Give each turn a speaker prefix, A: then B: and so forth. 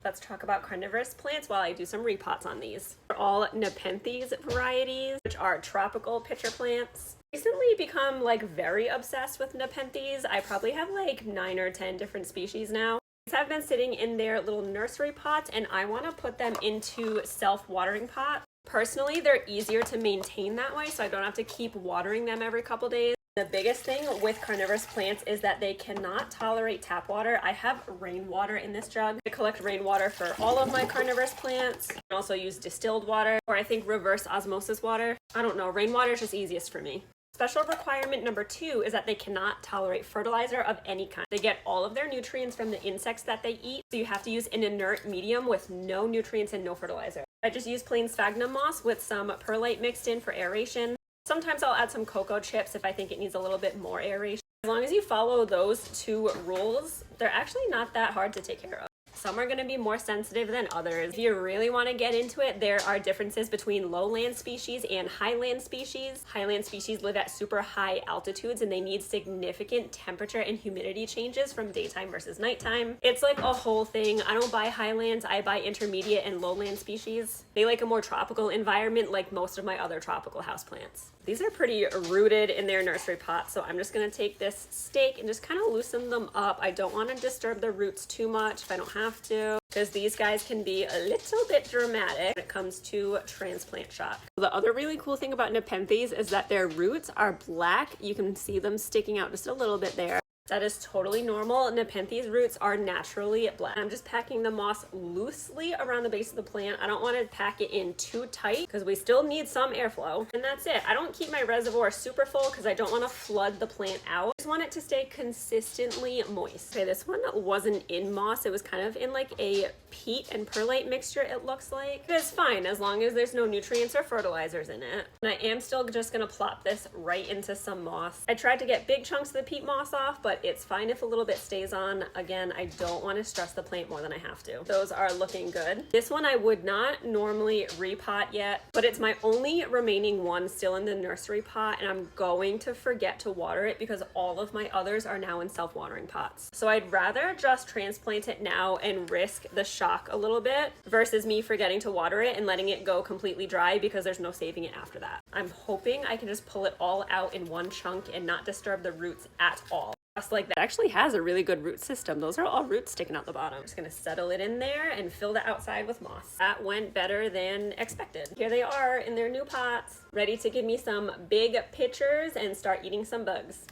A: Let's talk about carnivorous plants while I do some repots on these. They're all Nepenthes varieties, which are tropical pitcher plants. Recently become like very obsessed with Nepenthes. I probably have like 9 or 10 different species now. These have been sitting in their little nursery pots and I want to put them into self-watering pots. Personally, they're easier to maintain that way, so I don't have to keep watering them every couple days. The biggest thing with carnivorous plants is that they cannot tolerate tap water. I have rainwater in this jug. I collect rainwater for all of my carnivorous plants. I also use distilled water, or I think reverse osmosis water. I don't know, rainwater is just easiest for me. Special requirement number 2 is that they cannot tolerate fertilizer of any kind. They get all of their nutrients from the insects that they eat, so you have to use an inert medium with no nutrients and no fertilizer. I just use plain sphagnum moss with some perlite mixed in for aeration. Sometimes I'll add some cocoa chips if I think it needs a little bit more aeration. As long as you follow those 2 rules, they're actually not that hard to take care of. Some are going to be more sensitive than others. If you really want to get into it, there are differences between lowland species and highland species. Highland species live at super high altitudes and they need significant temperature and humidity changes from daytime versus nighttime. It's like a whole thing. I don't buy highlands, I buy intermediate and lowland species. They like a more tropical environment like most of my other tropical houseplants. These are pretty rooted in their nursery pots, so I'm just going to take this stake and just kind of loosen them up. I don't want to disturb the roots too much if I don't have to, because these guys can be a little bit dramatic when it comes to transplant shock. The other really cool thing about Nepenthes is that their roots are black. You can see them sticking out just a little bit there. That is totally normal. Nepenthes roots are naturally black. I'm just packing the moss loosely around the base of the plant. I don't want to pack it in too tight because we still need some airflow. And that's it. I don't keep my reservoir super full because I don't want to flood the plant out. I just want it to stay consistently moist. Okay, this one wasn't in moss. It was kind of in like a peat and perlite mixture, it looks like. It's fine as long as there's no nutrients or fertilizers in it. And I am still just going to plop this right into some moss. I tried to get big chunks of the peat moss off, but it's fine if a little bit stays on. Again, I don't want to stress the plant more than I have to. Those are looking good. This one I would not normally repot yet, but it's my only remaining one still in the nursery pot, and I'm going to forget to water it because all of my others are now in self-watering pots. So I'd rather just transplant it now and risk the shock a little bit versus me forgetting to water it and letting it go completely dry because there's no saving it after that. I'm hoping I can just pull it all out in one chunk and not disturb the roots at all. Just like that. It actually has a really good root system. Those are all roots sticking out the bottom. I'm just gonna settle it in there and fill the outside with moss. That went better than expected. Here they are in their new pots, ready to give me some big pitchers and start eating some bugs.